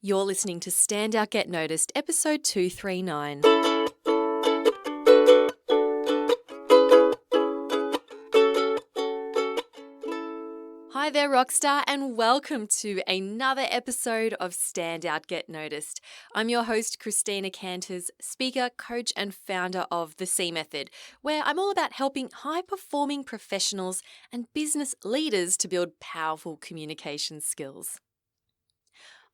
You're listening to Stand Out Get Noticed, episode 239. Hi there, Rockstar, and welcome to another episode of Stand Out Get Noticed. I'm your host, Christina Canters, speaker, coach, and founder of The C Method, where I'm all about helping high-performing professionals and business leaders to build powerful communication skills.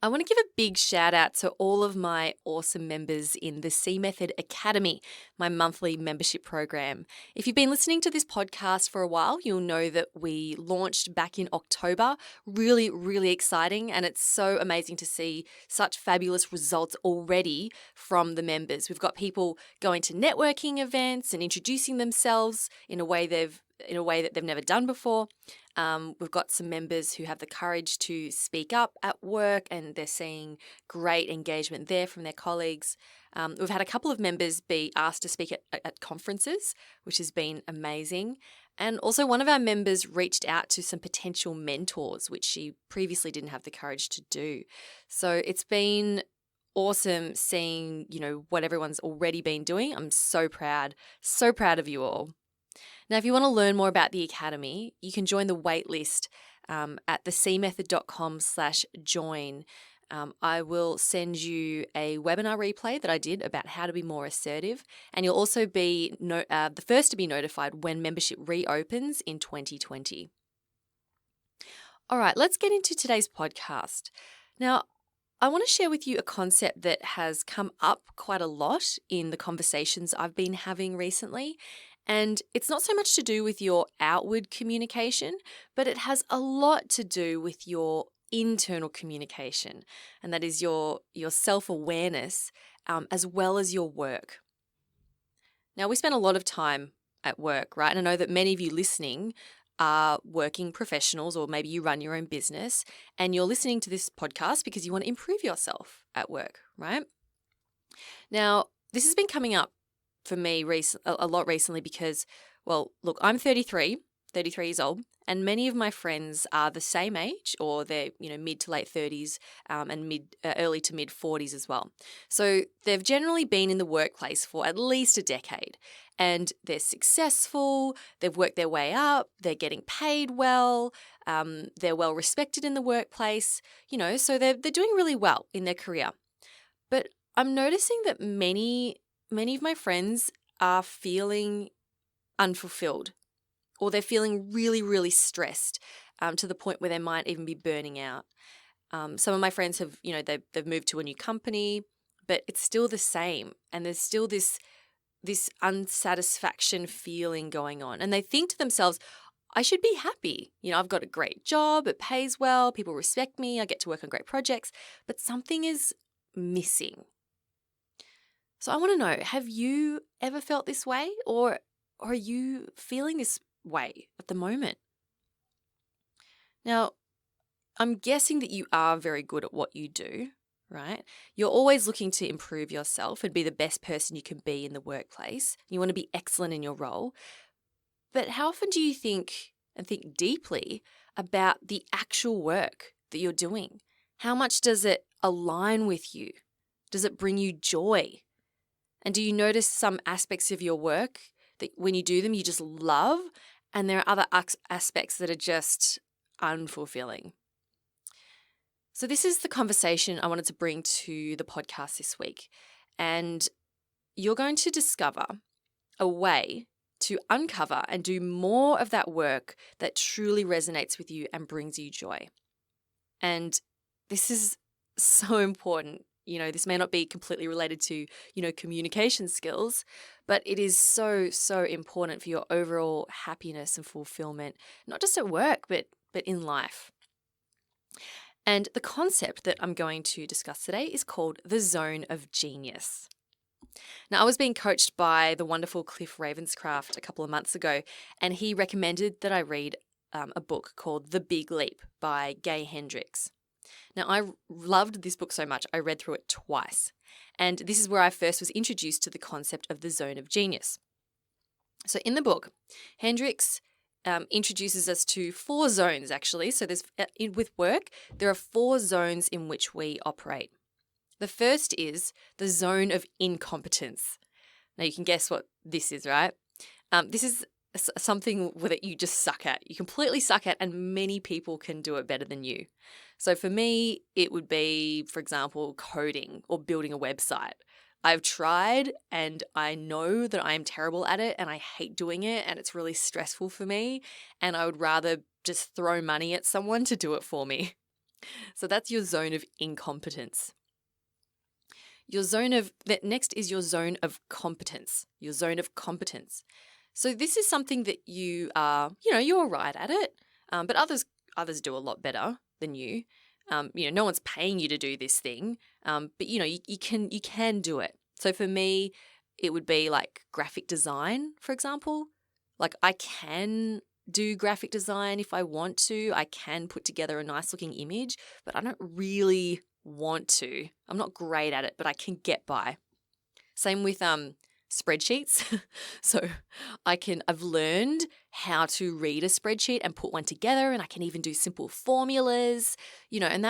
I want to give a big shout out to all of my awesome members in the C Method Academy, my monthly membership program. If you've been listening to this podcast for a while, you'll know that we launched back in October. Really, really exciting. And it's so amazing to see such fabulous results already from the members. We've got people going to networking events and introducing themselves in a way that they've never done before. We've got some members who have the courage to speak up at work, and they're seeing great engagement there from their colleagues. We've had a couple of members be asked to speak at conferences, which has been amazing. And also one of our members reached out to some potential mentors, which she previously didn't have the courage to do. So it's been awesome seeing, what everyone's already been doing. I'm so proud of you all. Now, if you want to learn more about the Academy, you can join the waitlist at thecmethod.com/join. I will send you a webinar replay that I did about how to be more assertive, and you'll also be the first to be notified when membership reopens in 2020. All right, let's get into today's podcast. Now, I want to share with you a concept that has come up quite a lot in the conversations I've been having recently. And it's not so much to do with your outward communication, but it has a lot to do with your internal communication. And that is your self-awareness as well as your work. Now, we spend a lot of time at work, right? And I know that many of you listening are working professionals, or maybe you run your own business and you're listening to this podcast because you want to improve yourself at work, right? Now, this has been coming up for me a lot recently because, well, look, I'm 33 years old, and many of my friends are the same age, or they're, mid to late 30s and early to mid 40s as well. So they've generally been in the workplace for at least a decade, and they're successful, they've worked their way up, they're getting paid well, they're well respected in the workplace, so they're doing really well in their career. But I'm noticing that many of my friends are feeling unfulfilled, or they're feeling really, really stressed to the point where they might even be burning out. Some of my friends have, they've moved to a new company, but it's still the same. And there's still this unsatisfaction feeling going on. And they think to themselves, I should be happy. I've got a great job, it pays well, people respect me, I get to work on great projects, but something is missing. So I want to know, have you ever felt this way, or are you feeling this way at the moment? Now, I'm guessing that you are very good at what you do, right? You're always looking to improve yourself and be the best person you can be in the workplace. You want to be excellent in your role. But how often do you think deeply about the actual work that you're doing? How much does it align with you? Does it bring you joy? And do you notice some aspects of your work that when you do them, you just love, and there are other aspects that are just unfulfilling? So this is the conversation I wanted to bring to the podcast this week. And you're going to discover a way to uncover and do more of that work that truly resonates with you and brings you joy. And this is so important. This may not be completely related to, communication skills, but it is so, so important for your overall happiness and fulfillment, not just at work, but in life. And the concept that I'm going to discuss today is called the Zone of Genius. Now, I was being coached by the wonderful Cliff Ravenscraft a couple of months ago, and he recommended that I read a book called The Big Leap by Gay Hendricks. Now, I loved this book so much, I read through it twice. And this is where I first was introduced to the concept of the zone of genius. So in the book, Hendricks introduces us to 4 zones, actually. So with work, there are 4 zones in which we operate. The first is the zone of incompetence. Now, you can guess what this is, right? This is something that you just suck at. You completely suck at, and many people can do it better than you. So for me, it would be, for example, coding or building a website. I've tried and I know that I am terrible at it and I hate doing it and it's really stressful for me, and I would rather just throw money at someone to do it for me. So that's your zone of incompetence. Next is your zone of competence. Your zone of competence. So this is something that you are, you're all right at it, but others do a lot better than you. No one's paying you to do this thing, but you can do it. So for me, it would be like graphic design, for example. Like I can do graphic design if I want to. I can put together a nice looking image, but I don't really want to. I'm not great at it, but I can get by. Same with spreadsheets. So I've learned how to read a spreadsheet and put one together, and I can even do simple formulas, and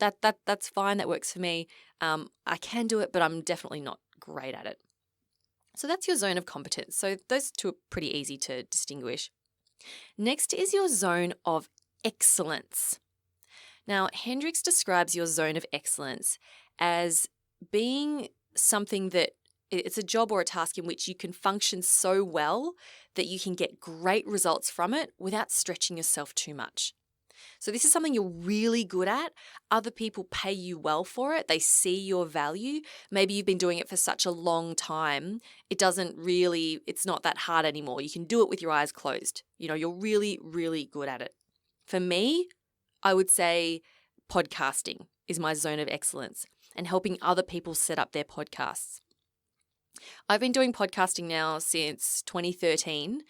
that's fine. That works for me. I can do it, but I'm definitely not great at it. So that's your zone of competence. So those two are pretty easy to distinguish. Next is your zone of excellence. Now, Hendricks describes your zone of excellence as being something that it's a job or a task in which you can function so well that you can get great results from it without stretching yourself too much. So this is something you're really good at. Other people pay you well for it. They see your value. Maybe you've been doing it for such a long time. It's not that hard anymore. You can do it with your eyes closed. You're really, really good at it. For me, I would say podcasting is my zone of excellence and helping other people set up their podcasts. I've been doing podcasting now since 2013,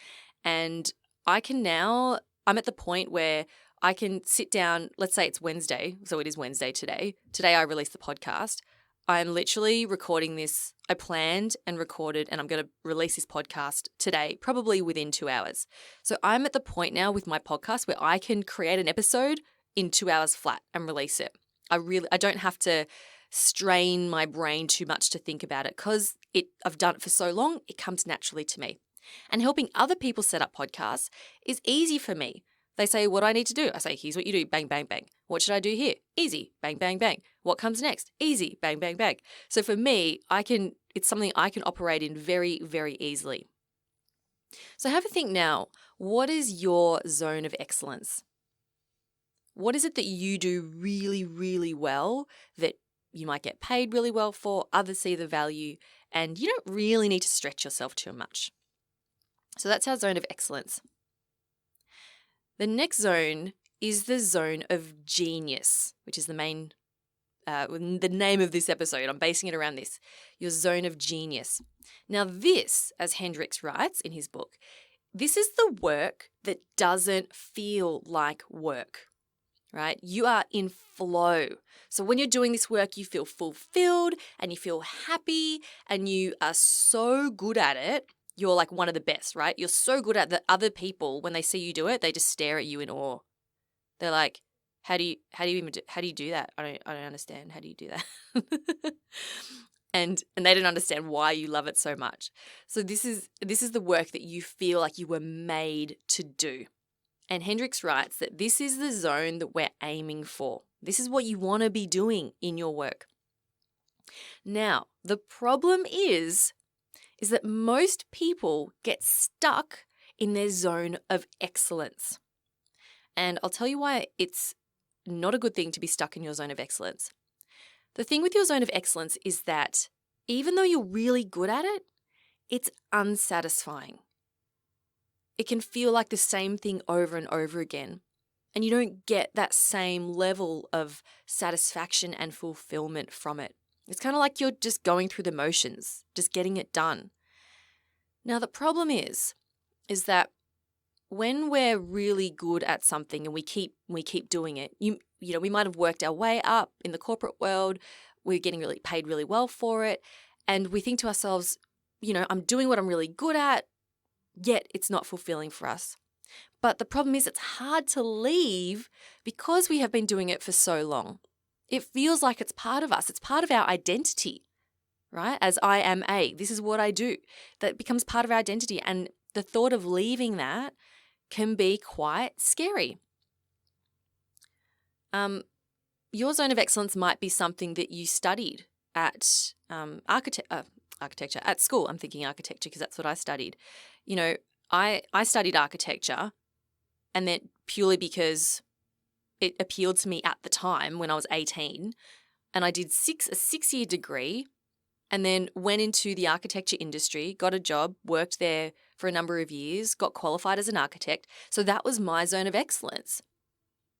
and I'm at the point where I can sit down, let's say it's Wednesday, so it is Wednesday today. Today I released the podcast. I'm literally recording this. I planned and recorded, and I'm going to release this podcast today, probably within 2 hours. So I'm at the point now with my podcast where I can create an episode in 2 hours flat and release it. I don't have to strain my brain too much to think about it because I've done it for so long, it comes naturally to me. And helping other people set up podcasts is easy for me. They say, what do I need to do? I say, here's what you do, bang, bang, bang. What should I do here? Easy, bang, bang, bang. What comes next? Easy, bang, bang, bang. So for me, it's something I can operate in very, very easily. So have a think now, what is your zone of excellence? What is it that you do really, really well that you might get paid really well for, others see the value, and you don't really need to stretch yourself too much? So that's our zone of excellence. The next zone is the zone of genius, which is the name of this episode. I'm basing it around this, your zone of genius. Now this, as Hendricks writes in his book, this is the work that doesn't feel like work, right? You are in flow. So when you're doing this work, you feel fulfilled and you feel happy and you are so good at it. You're like one of the best, right? You're so good at that other people, when they see you do it, they just stare at you in awe. They're like, how do you do that? I don't understand. How do you do that? and they don't understand why you love it so much. So this is the work that you feel like you were made to do. And Hendricks writes that this is the zone that we're aiming for. This is what you want to be doing in your work. Now, the problem is that most people get stuck in their zone of excellence. And I'll tell you why it's not a good thing to be stuck in your zone of excellence. The thing with your zone of excellence is that even though you're really good at it, it's unsatisfying. It can feel like the same thing over and over again, and you don't get that same level of satisfaction and fulfillment from it. It's kind of like you're just going through the motions, just getting it done. Now, the problem is that when we're really good at something and we keep doing it, we might have worked our way up in the corporate world, we're getting really paid really well for it, and we think to ourselves, I'm doing what I'm really good at, yet it's not fulfilling for us. But the problem is it's hard to leave because we have been doing it for so long. It feels like it's part of us. It's part of our identity, right? As I am a, this is what I do. That becomes part of our identity. And the thought of leaving that can be quite scary. Your zone of excellence might be something that you studied at architecture at school. I'm thinking architecture because that's what I studied. You know, I studied architecture, and then purely because it appealed to me at the time when I was 18, and I did a 6-year degree, and then went into the architecture industry, got a job, worked there for a number of years, got qualified as an architect. So that was my zone of excellence,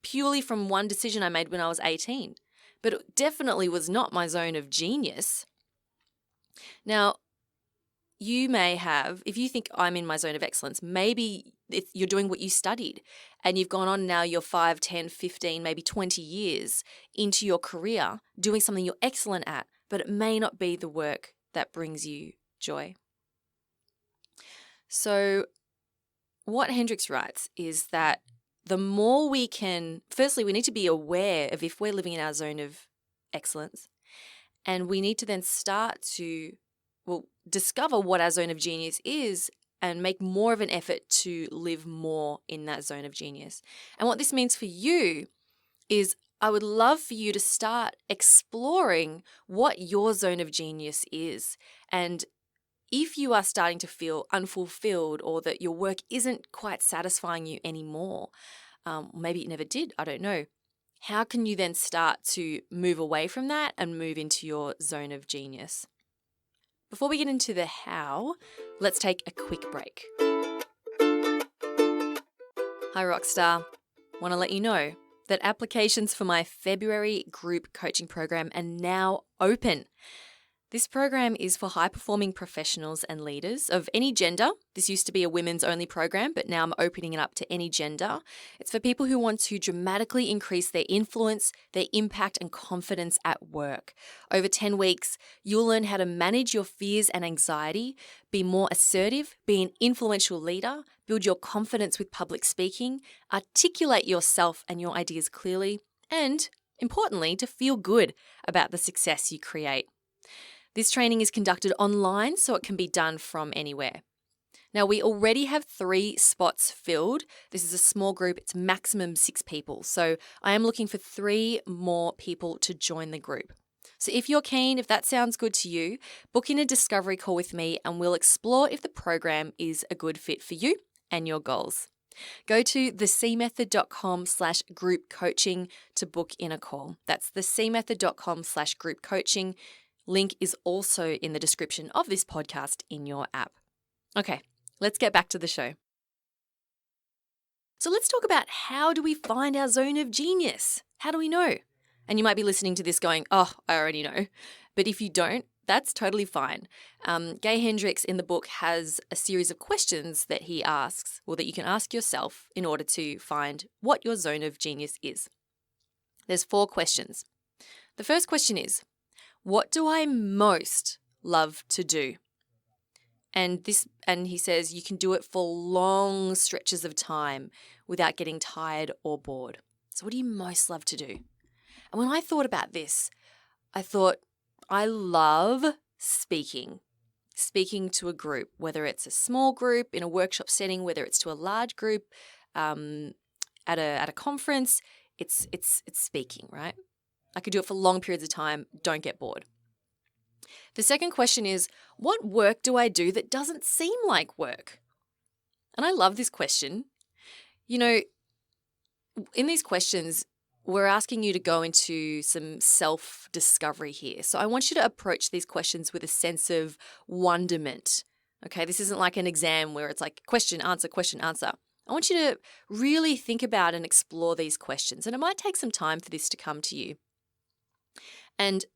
purely from one decision I made when I was 18. But it definitely was not my zone of genius. Now, you may have, if you think I'm in my zone of excellence, maybe you're doing what you studied and you've gone on now, you're 5, 10, 15, maybe 20 years into your career doing something you're excellent at, but it may not be the work that brings you joy. So what Hendricks writes is that the more we can, firstly, we need to be aware of if we're living in our zone of excellence, and we need to then start to discover what our zone of genius is and make more of an effort to live more in that zone of genius. And what this means for you is I would love for you to start exploring what your zone of genius is. And if you are starting to feel unfulfilled or that your work isn't quite satisfying you anymore, maybe it never did, I don't know, how can you then start to move away from that and move into your zone of genius? Before we get into the how, let's take a quick break. Hi Rockstar, want to let you know that applications for my February group coaching program are now open. This program is for high-performing professionals and leaders of any gender. This used to be a women's-only program, but now I'm opening it up to any gender. It's for people who want to dramatically increase their influence, their impact, and confidence at work. Over 10 weeks, you'll learn how to manage your fears and anxiety, be more assertive, be an influential leader, build your confidence with public speaking, articulate yourself and your ideas clearly, and, importantly, to feel good about the success you create. This training is conducted online, so it can be done from anywhere. Now, we already have 3 spots filled. This is a small group. It's maximum 6 people. So I am looking for 3 more people to join the group. So if you're keen, if that sounds good to you, book in a discovery call with me and we'll explore if the program is a good fit for you and your goals. Go to thecmethod.com/group coaching to book in a call. That's thecmethod.com/group coaching. Link is also in the description of this podcast in your app. Okay, let's get back to the show. So let's talk about how do we find our zone of genius? How do we know? And you might be listening to this going, oh, I already know. But if you don't, that's totally fine. Gay Hendricks in the book has a series of questions that he asks, or that you can ask yourself in order to find what your zone of genius is. There's 4 questions. The first question is, what do I most love to do? And he says you can do it for long stretches of time without getting tired or bored. So what do you most love to do? And when I thought about this, I thought I love speaking to a group, whether it's a small group in a workshop setting, whether it's to a large group at a conference. It's speaking, right? I could do it for long periods of time. Don't get bored. The second question is, what work do I do that doesn't seem like work? And I love this question. You know, in these questions, we're asking you to go into some self-discovery here. So I want you to approach these questions with a sense of wonderment. Okay, this isn't like an exam where it's like question, answer, question, answer. I want you to really think about and explore these questions. And it might take some time for this to come to you. And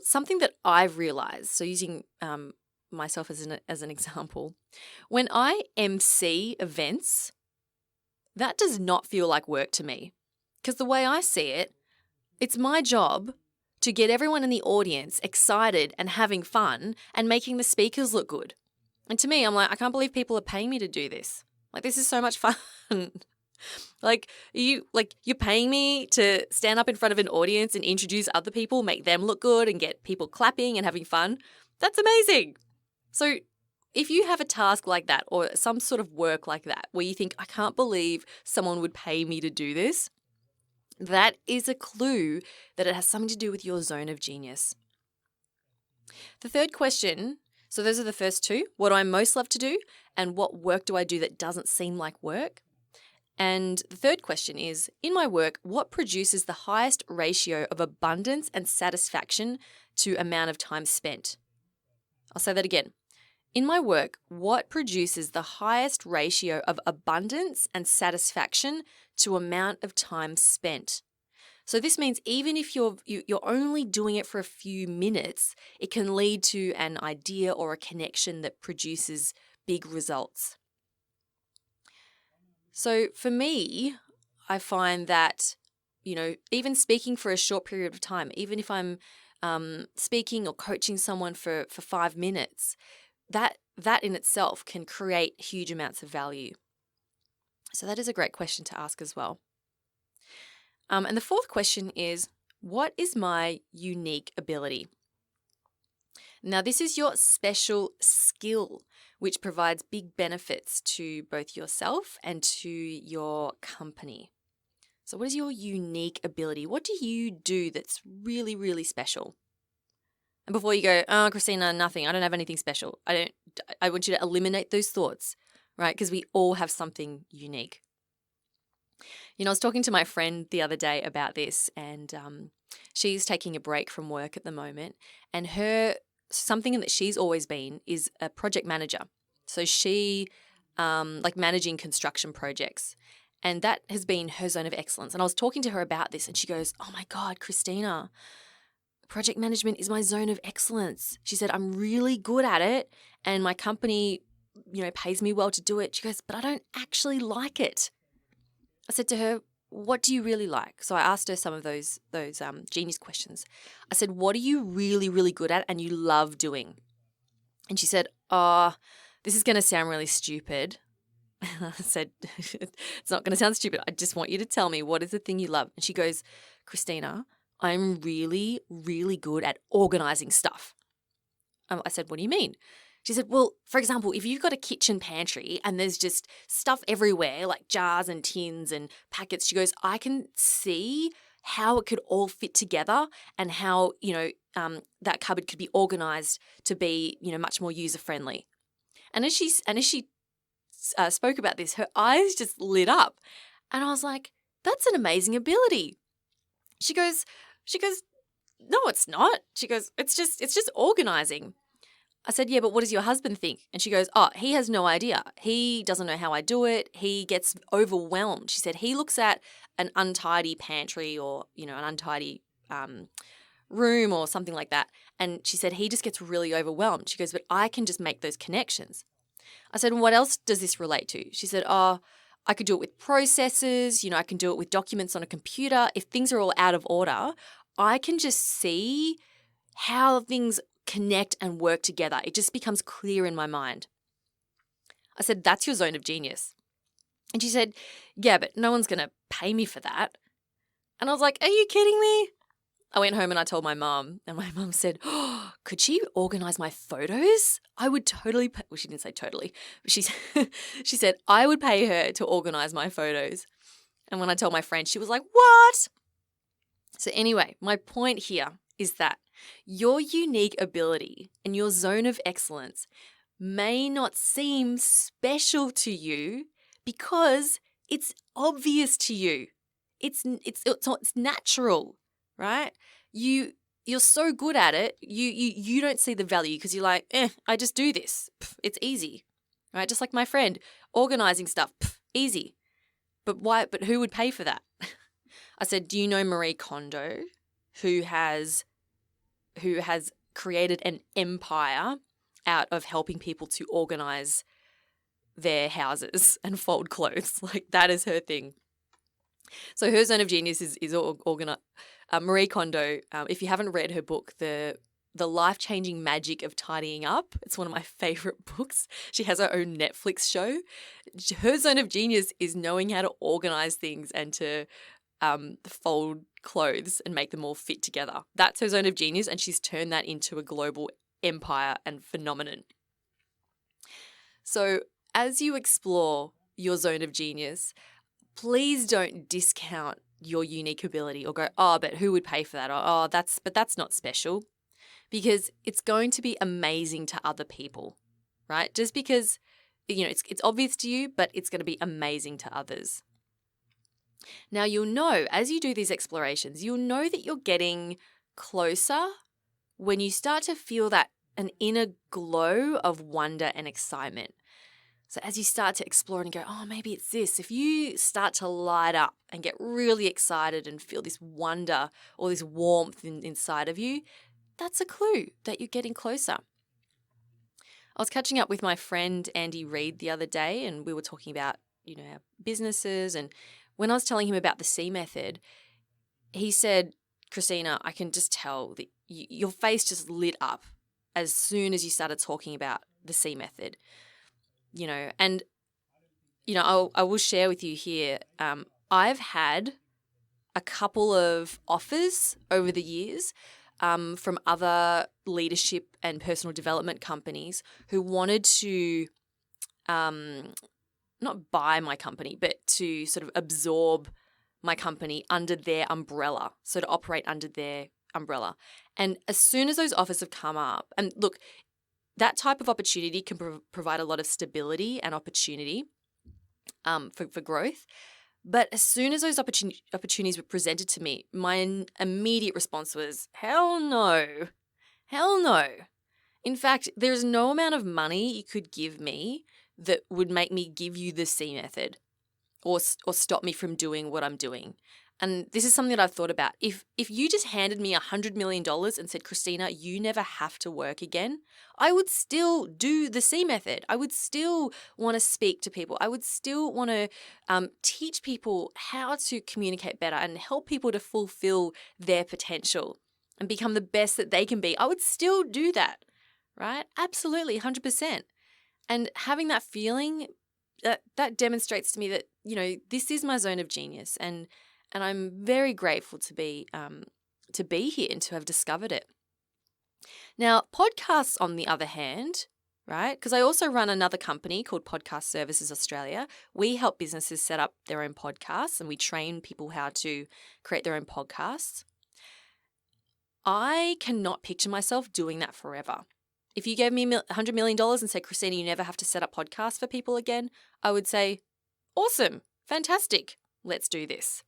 something that I've realized, so using myself as an example, when I MC events, that does not feel like work to me. Because the way I see it, it's my job to get everyone in the audience excited and having fun and making the speakers look good. And to me, I'm like, I can't believe people are paying me to do this. Like, this is so much fun. You're paying me to stand up in front of an audience and introduce other people, make them look good and get people clapping and having fun. That's amazing. So if you have a task like that or some sort of work like that where you think, I can't believe someone would pay me to do this, that is a clue that it has something to do with your zone of genius. The third question, so those are the first two. What do I most love to do? And what work do I do that doesn't seem like work? And the third question is, in my work, what produces the highest ratio of abundance and satisfaction to amount of time spent? I'll say that again. In my work, what produces the highest ratio of abundance and satisfaction to amount of time spent? So this means even if you're only doing it for a few minutes, it can lead to an idea or a connection that produces big results. So for me, I find that, even speaking for a short period of time, even if I'm speaking or coaching someone for 5 minutes, that in itself can create huge amounts of value. So that is a great question to ask as well. And the fourth question is, what is my unique ability? Now, this is your special skill, which provides big benefits to both yourself and to your company. So what is your unique ability? What do you do that's really, really special? And before you go, oh, Christina, nothing. I don't have anything special. I want you to eliminate those thoughts, right? Because we all have something unique. I was talking to my friend the other day about this, and she's taking a break from work at the moment, and something that she's always been is a project manager. So she managing construction projects, and that has been her zone of excellence. And I was talking to her about this, and she goes, oh my God, Christina, project management is my zone of excellence. She said, I'm really good at it, and my company, pays me well to do it. She goes, but I don't actually like it. I said to her, what do you really like? So I asked her some of those genius questions. I said, what are you really, really good at and you love doing? And she said, this is going to sound really stupid. I said, it's not going to sound stupid. I just want you to tell me, what is the thing you love? And she goes, Christina, I'm really, really good at organizing stuff. I said, what do you mean? She said, well, for example, if you've got a kitchen pantry and there's just stuff everywhere, like jars and tins and packets, she goes, I can see how it could all fit together and how, that cupboard could be organized to be, much more user-friendly. And as she spoke about this, her eyes just lit up. And I was like, that's an amazing ability. She goes, no, it's not. She goes, it's just organizing. I said, yeah, but what does your husband think? And she goes, he has no idea. He doesn't know how I do it. He gets overwhelmed. She said he looks at an untidy pantry or, an untidy room or something like that. And she said he just gets really overwhelmed. She goes, but I can just make those connections. I said, what else does this relate to? She said, I could do it with processes. I can do it with documents on a computer. If things are all out of order, I can just see how things connect and work together. It just becomes clear in my mind. I said, that's your zone of genius. And she said, yeah, but no one's going to pay me for that. And I was like, are you kidding me? I went home and I told my mom, and my mom said, could she organize my photos? I would totally pay. Well, she didn't say totally, but she said, I would pay her to organize my photos. And when I told my friend, she was like, what? So anyway, my point here is that your unique ability and your zone of excellence may not seem special to you because it's obvious to you. It's natural, right? You're so good at it, you don't see the value because you're like, I just do this. It's easy, right? Just like my friend, organizing stuff, easy. But why? But who would pay for that? I said, do you know Marie Kondo, who has created an empire out of helping people to organize their houses and fold clothes? Like, that is her thing. So her zone of genius is Marie Kondo. If you haven't read her book, The The Life-Changing Magic of Tidying Up. It's one of my favorite books. She has her own Netflix show. Her zone of genius is knowing how to organize things and to fold clothes and make them all fit together. That's her zone of genius, and she's turned that into a global empire and phenomenon. So as you explore your zone of genius, please don't discount your unique ability or go, oh, but who would pay for that? Or, oh, that's not special, because it's going to be amazing to other people, right? Just because, it's obvious to you, but it's going to be amazing to others. Now, you'll know as you do these explorations, you'll know that you're getting closer when you start to feel an inner glow of wonder and excitement. So as you start to explore and go, oh, maybe it's this, if you start to light up and get really excited and feel this wonder or this warmth inside of you, that's a clue that you're getting closer. I was catching up with my friend Andy Reid the other day, and we were talking about, our businesses. And when I was telling him about the C method, he said, Christina, I can just tell that your face just lit up as soon as you started talking about the C method. And, I will share with you here, I've had a couple of offers over the years from other leadership and personal development companies who wanted to not buy my company, but to sort of absorb my company under their umbrella, so to operate under their umbrella. And as soon as those offers have come up, and look, that type of opportunity can provide a lot of stability and opportunity for growth. But as soon as those opportunities were presented to me, my immediate response was, hell no. Hell no. In fact, there's no amount of money you could give me that would make me give you the C method or stop me from doing what I'm doing. And this is something that I've thought about. If you just handed me $100 million and said, Christina, you never have to work again, I would still do the C method. I would still want to speak to people. I would still want to teach people how to communicate better and help people to fulfill their potential and become the best that they can be. I would still do that, right? Absolutely, 100%. And having that feeling, that demonstrates to me that, this is my zone of genius, and I'm very grateful to be here and to have discovered it. Now, podcasts, on the other hand, right? Because I also run another company called Podcast Services Australia. We help businesses set up their own podcasts, and we train people how to create their own podcasts. I cannot picture myself doing that forever. If you gave me $100 million and said, Christina, you never have to set up podcasts for people again, I would say, awesome, fantastic, let's do this.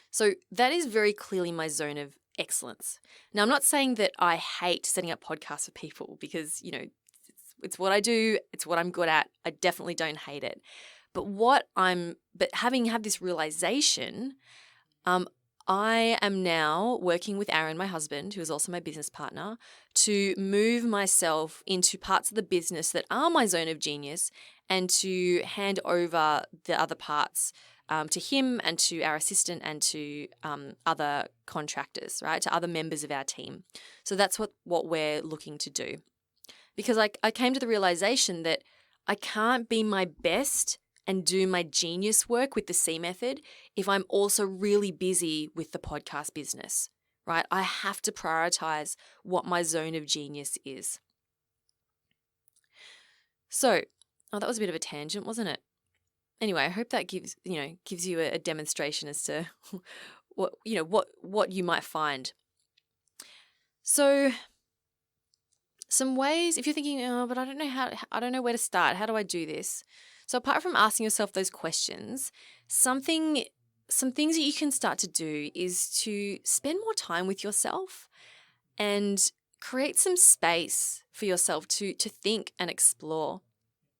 So that is very clearly my zone of excellence. Now, I'm not saying that I hate setting up podcasts for people because, it's what I do. It's what I'm good at. I definitely don't hate it. But having had this realization, I am now working with Aaron, my husband, who is also my business partner, to move myself into parts of the business that are my zone of genius and to hand over the other parts to him and to our assistant and to other contractors, right, to other members of our team. So that's what we're looking to do. Because I came to the realization that I can't be my best and do my genius work with the C method if I'm also really busy with the podcast business, right? I have to prioritize what my zone of genius is. So, that was a bit of a tangent, wasn't it? Anyway, I hope that gives you a demonstration as to what you might find. So, some ways, if you're thinking, oh, but I don't know where to start. How do I do this? So apart from asking yourself those questions, some things that you can start to do is to spend more time with yourself and create some space for yourself to think and explore.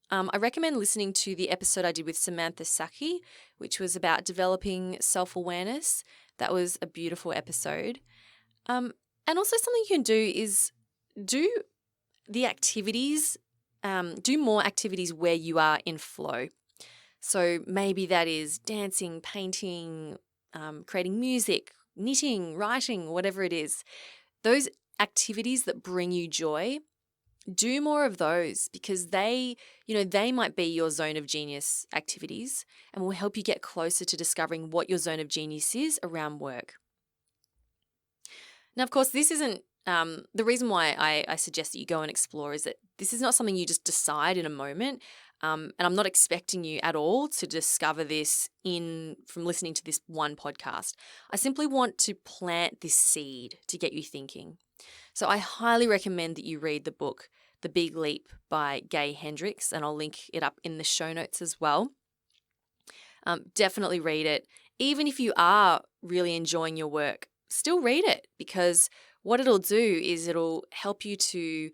I recommend listening to the episode I did with Samantha Saki, which was about developing self-awareness. That was a beautiful episode. And also something you can do is do the activities, do more activities where you are in flow. So maybe that is dancing, painting, creating music, knitting, writing, whatever it is. Those activities that bring you joy, do more of those, because they might be your zone of genius activities and will help you get closer to discovering what your zone of genius is around work. Now, of course, this isn't the reason why I suggest that you go and explore is that this is not something you just decide in a moment. And I'm not expecting you at all to discover this from listening to this one podcast. I simply want to plant this seed to get you thinking. So I highly recommend that you read the book, The Big Leap by Gay Hendricks, and I'll link it up in the show notes as well. Definitely read it. Even if you are really enjoying your work, still read it, because what it'll do is it'll help you to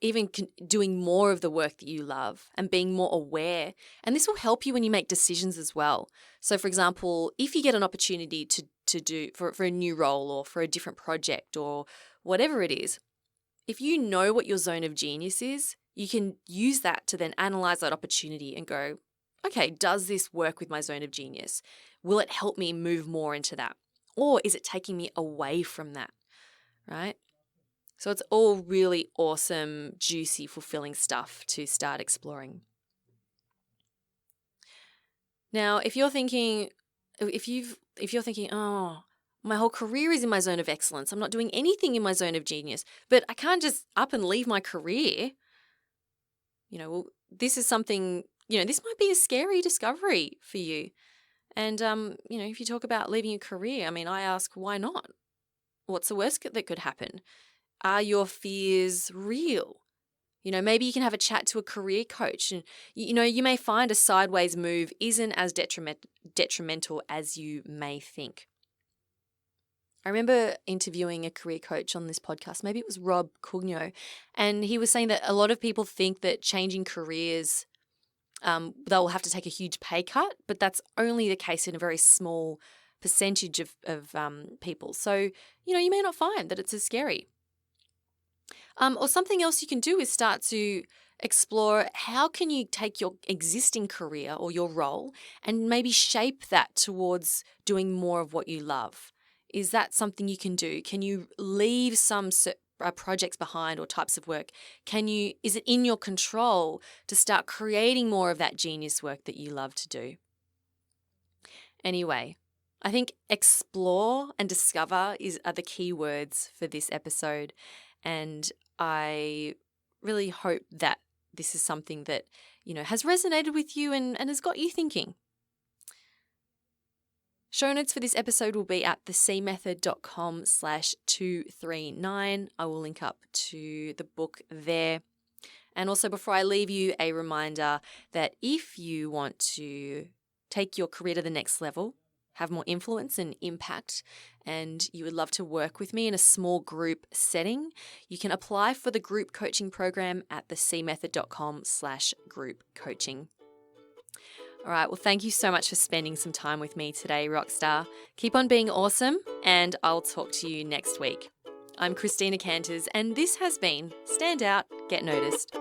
even doing more of the work that you love and being more aware. And this will help you when you make decisions as well. So, for example, if you get an opportunity to do for a new role or for a different project or whatever it is, if you know what your zone of genius is, you can use that to then analyze that opportunity and go, okay, does this work with my zone of genius? Will it help me move more into that? Or is it taking me away from that, right? So it's all really awesome, juicy, fulfilling stuff to start exploring. Now, if you're thinking, oh, my whole career is in my zone of excellence, I'm not doing anything in my zone of genius, but I can't just up and leave my career. Well, this is something, this might be a scary discovery for you. And, if you talk about leaving your career, I ask, why not? What's the worst that could happen? Are your fears real? Maybe you can have a chat to a career coach and, you may find a sideways move isn't as detrimental as you may think. I remember interviewing a career coach on this podcast. Maybe it was Rob Cugno, and he was saying that a lot of people think that changing careers, they'll have to take a huge pay cut, but that's only the case in a very small percentage of people. So, you may not find that it's as scary. Or something else you can do is start to explore how can you take your existing career or your role and maybe shape that towards doing more of what you love. Is that something you can do? Can you leave some projects behind or types of work? Is it in your control to start creating more of that genius work that you love to do? Anyway, I think explore and discover are the key words for this episode. And I really hope that this is something that, has resonated with you and has got you thinking. Show notes for this episode will be at thecmethod.com/239. I will link up to the book there. And also, before I leave you, a reminder that if you want to take your career to the next level, have more influence and impact, and you would love to work with me in a small group setting, you can apply for the group coaching program at thecmethod.com/group coaching. All right, well, thank you so much for spending some time with me today, Rockstar. Keep on being awesome, and I'll talk to you next week. I'm Christina Canters, and this has been Stand Out, Get Noticed.